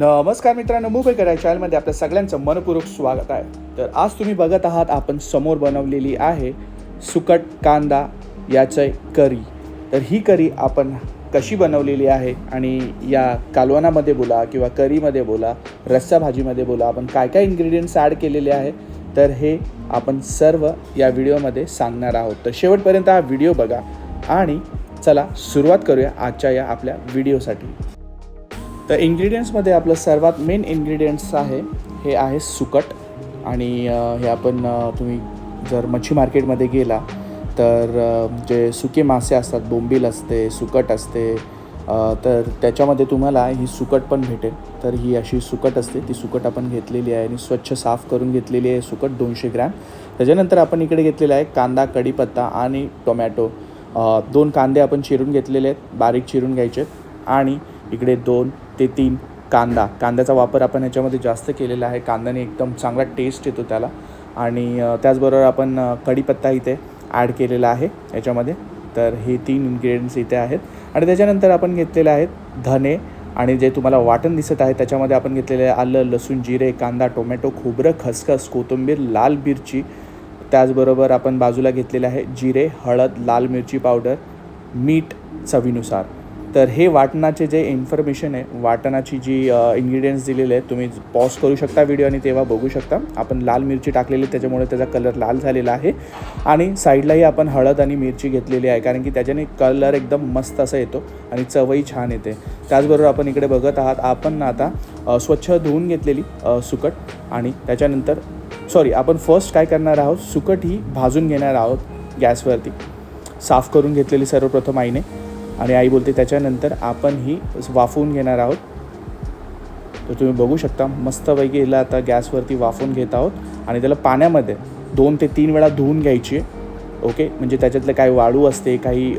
नमस्कार मित्रांनो, मुंबई करा चॅनलमध्ये आपल्या सगळ्यांचं मनपूर्वक स्वागत आहे. तर आज तुम्ही बघत आहात आपण समोर बनवलेली आहे सुकट कांदा याची करी. तर ही करी आपण कशी बनवलेली आहे आणि या कालवणामध्ये बोला किंवा करीमध्ये बोला, रस्सा भाजीमध्ये बोला, आपण काय काय इन्ग्रेडियंट्स ॲड केलेले आहे, तर हे आपण सर्व या व्हिडिओमध्ये सांगणार आहोत. तर शेवटपर्यंत हा व्हिडिओ बघा आणि चला सुरुवात करूया आजच्या या आपल्या व्हिडिओसाठी. तर इन्ग्रेडियंट्समध्ये आपलं सर्वात मेन इन्ग्रेडियंट्स हे आहे सुकट. आणि हे आपण तुम्ही जर मच्छी मार्केटमध्ये गेला तर जे सुके मासे असतात, बोंबील असते, सुकट असते, तर त्याच्यामध्ये तुम्हाला ही सुकट पण भेटेल. तर ही अशी सुकट असते, ती सुकट आपण घेतलेली आहे आणि स्वच्छ साफ करून घेतलेली आहे सुकट 200 ग्रॅम. त्याच्यानंतर आपण इकडे घेतलेला आहे कांदा, कढीपत्ता आणि टोमॅटो. 2 कांदे आपण चिरून घेतलेले आहेत, बारीक चिरून घ्यायचे. आणि इकडे 2 ते 3 कांद्याचा वापर आपण ह्याच्यामध्ये जास्त केलेला आहे. कांद्याने एकदम चांगला टेस्ट येतो त्याला. आणि त्याचबरोबर आपण कढीपत्ता इथे ॲड केलेला आहे याच्यामध्ये. तर हे 3 इन्ग्रेडियंट्स इथे आहेत. आणि त्याच्यानंतर आपण घेतलेले आहेत धने. आणि जे तुम्हाला वाटण दिसत आहे त्याच्यामध्ये आपण घेतलेले आहे आलं, लसूण, जिरे, कांदा, टोमॅटो, खोबरं, खसखस, कोथिंबीर, लाल मिरची. त्याचबरोबर आपण बाजूला घेतलेले आहे जिरे, हळद, लाल मिरची पावडर, मीठ चवीनुसार. तर हे वाटणाचे जे इन्फॉर्मेशन आहे, वाटणाची जी इन्ग्रेडियंट्स दिलेले आहेत, तुम्ही पॉज करू शकता व्हिडिओ आणि तेव्हा बघू शकता. आपण लाल मिरची टाकलेली त्याच्यामुळे त्याचा कलर लाल झालेला आहे. आणि साईडलाही आपण हळद आणि मिरची घेतलेली आहे, कारण की त्याच्याने कलर एकदम मस्त असा येतो आणि चवही छान येते. त्याचबरोबर आपण इकडे बघत आहात, आपण आता स्वच्छ धुवून घेतलेली सुकट. आणि त्याच्यानंतर आपण फर्स्ट काय करणार आहोत, सुकट ही भाजून घेणार आहोत गॅसवरती. साफ करून घेतलेली सर्वप्रथम आईने. आणि आई बोलते त्याच्यानंतर आपण ही वाफवून घेणार आहोत. तर तुम्ही बघू शकता मस्तपैकी हिला आता गॅसवरती वाफवून घेत आहोत. आणि त्याला पाण्यामध्ये 2 ते 3 वेळा धुवून घ्यायची आहे. ओके, म्हणजे त्याच्यातले काही वाळू असते, काही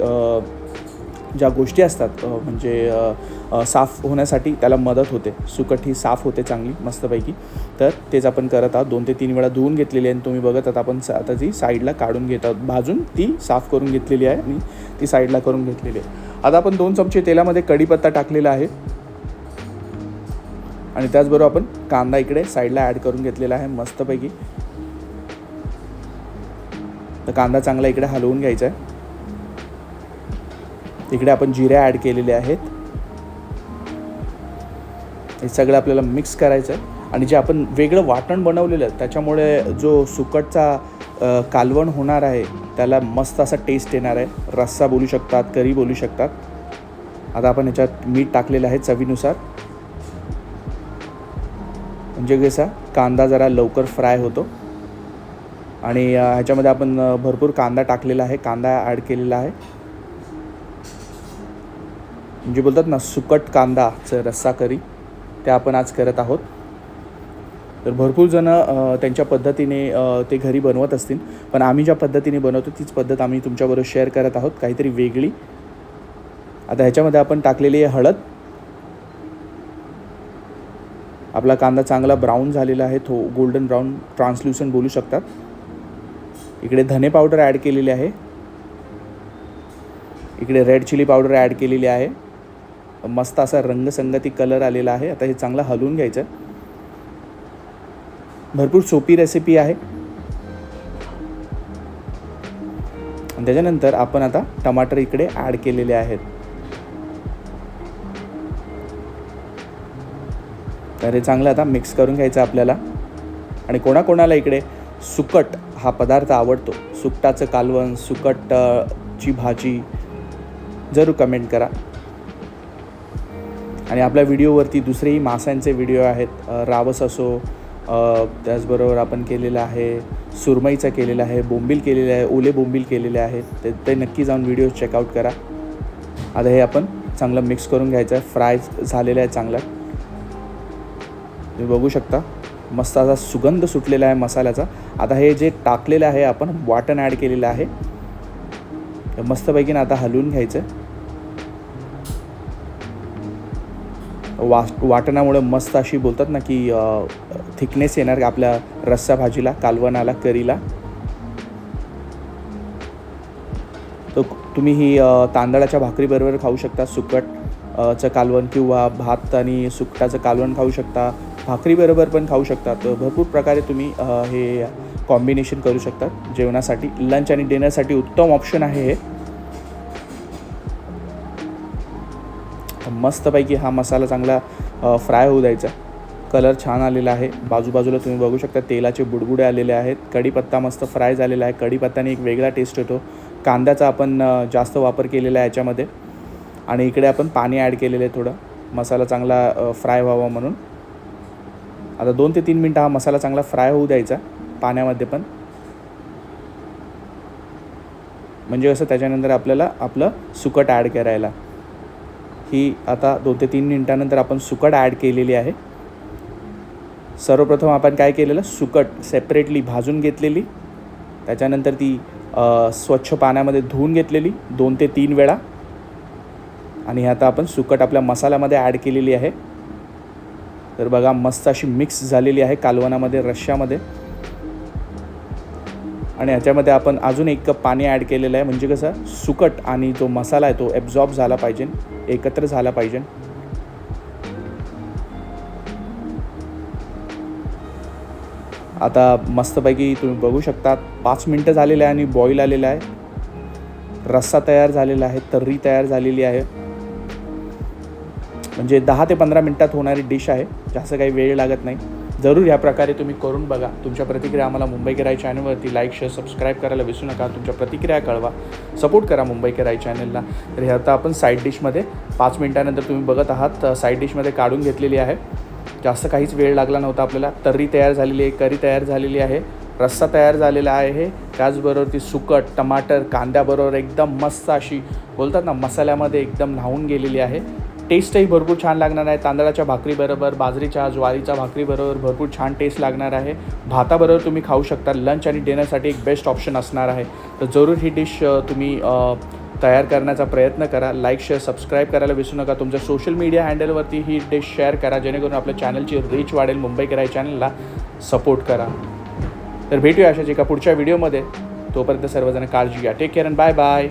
ज्या गोष्टी असतात म्हणजे साफ होण्यासाठी त्याला मदत होते. सुकट ही साफ होते चांगली मस्तपैकी. तर तेच आपण करत आहोत. 2 ते 3 वेळा धुवून घेतलेली आहे. आणि तुम्ही बघत आहात आपण आता ती साईडला काढून घेत आहोत. भाजून ती साफ करून घेतलेली आहे आणि ती साईडला करून घेतलेली आहे. आता आपण 2 चमचे तेलामध्ये कढीपत्ता टाकलेला आहे. आणि त्याचबरोबर आपण कांदा इकडे साईडला ॲड करून घेतलेला आहे मस्तपैकी. तर कांदा चांगला इकडे हलवून घ्यायचा आहे. इकडे आपण जिरे ॲड केलेले आहेत. हे सगळं आपल्याला मिक्स करायचं आहे. आणि जे आपण वेगळं वाटण बनवलेलं आहे त्याच्यामुळे जो सुकटचा कालवण होणार आहे त्याला मस्त असा टेस्ट येणार आहे. रस्सा बोलू शकतात, करी बोलू शकतात. आता आपण ह्याच्यात मीठ टाकलेलं आहे चवीनुसार, म्हणजे कसा कांदा जरा लवकर फ्राय होतो. आणि ह्याच्यामध्ये आपण भरपूर कांदा टाकलेला आहे, कांदा ॲड केलेला आहे. म्हणजे बोलतात ना सुकट कांदाचं रस्सा करी, ते आपण आज करत आहोत. तर भरपूर जण त्यांच्या पद्धतीने ते घरी बनवत असतील, पण आम्ही ज्या पद्धतीने बनवतो तीच पद्धत आम्ही तुमच्याबरोबर शेअर करत आहोत, काहीतरी वेगळी. आता ह्याच्यामध्ये आपण टाकलेली आहे हळद. आपला कांदा चांगला ब्राऊन झालेला आहे, गोल्डन ब्राऊन, ट्रान्सल्युसंट बोलू शकतात. इकडे धने पावडर ॲड केलेली आहे. इकडे रेड चिली पावडर ॲड केलेली आहे. मस्त असा रंगसंगती कलर आलेला आहे. आता हे चांगलं हलवून घ्यायचं. भरपूर सोपी रेसिपी आहे. आणि त्याच्यानंतर आपण आता टमाटर इकडे ॲड केलेले आहेत. तर हे चांगलं आता मिक्स करून घ्यायचं आपल्याला. आणि कोणाकोणाला इकडे सुकट हा पदार्थ आवडतो, सुकटाचं कालवण, सुकटची भाजी, जरूर कमेंट करा. आणि आपल्या व्हिडिओवरती दुसरेही माशांचे व्हिडिओ आहेत, रावस असो, त्याचबरोबर आपण केलेलं आहे सुरमईचा केलेला आहे, बोंबील केलेले आहे, ओले बोंबील केलेले आहेत. ते नक्की जाऊन व्हिडिओ चेकआउट करा. आता हे आपण चांगलं मिक्स करून घ्यायचं आहे. फ्राय झालेलं आहे चांगलं. तुम्ही बघू शकता मस्त असा सुगंध सुटलेला आहे मसाल्याचा. आता हे जे टाकलेलं आहे आपण वाटण ॲड केलेलं आहे, मस्तपैकी आता हलवून घ्यायचं. वाटणामुळे मस्त अशी बोलतात ना की थिकनेस येणार आपल्या रस्सा भाजीला, कालवणाला, करीला. तर तुम्ही ही तांदळाच्या भाकरीबरोबर खाऊ शकता सुकट. चं कालवण किंवा भात आणि सुकटाचं कालवण खाऊ शकता, भाकरीबरोबर पण खाऊ शकता. तर भरपूर प्रकारे तुम्ही हे कॉम्बिनेशन करू शकता जेवणासाठी. लंच आणि डिनरसाठी उत्तम ऑप्शन आहे हे. मस्तपैकी हा मसाला चांगला फ्राय होऊ द्यायचा. कलर छान आलेला आहे. बाजूबाजूला तुम्ही बघू शकता तेलाचे बुडबुडे आलेले आहेत. कढीपत्ता मस्त फ्राय झालेला आहे. कढीपत्त्याने एक वेगळा टेस्ट येतो. कांद्याचा आपण जास्त वापर केलेला आहे याच्यामध्ये. आणि इकडे आपण पाणी ॲड केलेलं आहे थोडं, मसाला चांगला फ्राय व्हावा म्हणून. आता 2 ते 3 मिनटं हा मसाला चांगला फ्राय होऊ द्यायचा पाण्यामध्ये पण. म्हणजे कसं त्याच्यानंतर आपल्याला आपलं सुकट ॲड करायला. ही आता 2 ते 3 मिनटानंतर आपण सुकट ॲड केलेली आहे. सर्वप्रथम आपण काय केलेलं, सुकट सेपरेटली भाजून घेतलेली, त्याच्यानंतर ती स्वच्छ पाण्यामध्ये धुवून घेतलेली 2 ते 3 वेळा. आणि आता आपण सुकट आपल्या मसाल्यामध्ये ॲड केलेली आहे. तर बघा मस्त अशी मिक्स झालेली आहे कालवणामध्ये, रश्श्यामध्ये. आणि ह्याच्यामध्ये आपण अजून 1 कप पाणी ॲड केलेलं आहे. म्हणजे कसं सुकट आणि जो मसाला आहे तो ॲब्झॉर्ब झाला पाहिजे, एकत्र झाला पाहिजे. आता मस्तपैकी तुम्ही बघू शकता 5 मिनटं झालेले आहे आणि बॉईल आलेला आहे. रस्सा तयार झालेला आहे, तर्री तयार झालेली आहे. म्हणजे 10 ते 15 मिनटात होणारी डिश आहे, जास्त काही वेळ लागत नाही. जरूर ह्या प्रकारे तुम्ही करून बघा. तुमच्या प्रतिक्रिया आम्हाला मुंबई के राय चॅनलवरती लाईक, शेअर, सबस्क्राईब करायला विसरू नका. तुमच्या प्रतिक्रिया कळवा, सपोर्ट करा मुंबई के राय चॅनलला. तर हे आता आपण साईड डिशमध्ये 5 मिनटानंतर तुम्ही बघत आहात साईड डिशमध्ये काढून घेतलेली आहे. जास्त काहीच वेळ लागला नव्हता आपल्याला. तर्री तयार झालेली आहे, करी तयार झालेली आहे, रस्सा तयार झालेला आहे. त्याचबरोबर ती सुकट टमाटर कांद्याबरोबर एकदम मस्त अशी बोलतात ना मसाल्यामध्ये एकदम न्हावून गेलेली आहे. टेस्टही भरपूर छान लागणार आहे. तांदळाच्या भाकरीबरोबर, बाजरीच्या, ज्वारीच्या भाकरीबरोबर भरपूर छान टेस्ट लागणार आहे. भाताबरोबर तुम्ही खाऊ शकता. लंच आणि डिनरसाठी एक बेस्ट ऑप्शन असणार आहे. तर जरूर ही डिश तुम्ही तयार करण्याचा प्रयत्न करा. लाईक, शेअर, सबस्क्राईब करायला विसरू नका. तुमच्या सोशल मीडिया हँडलवरती ही डिश शेअर करा, जेणेकरून आपल्या चॅनलची रीच वाढेल. मुंबई के राय चॅनलला सपोर्ट करा. तर भेटूया अशाच एका पुढच्या व्हिडिओमध्ये. तोपर्यंत सर्वजण काळजी घ्या. Take care and bye bye.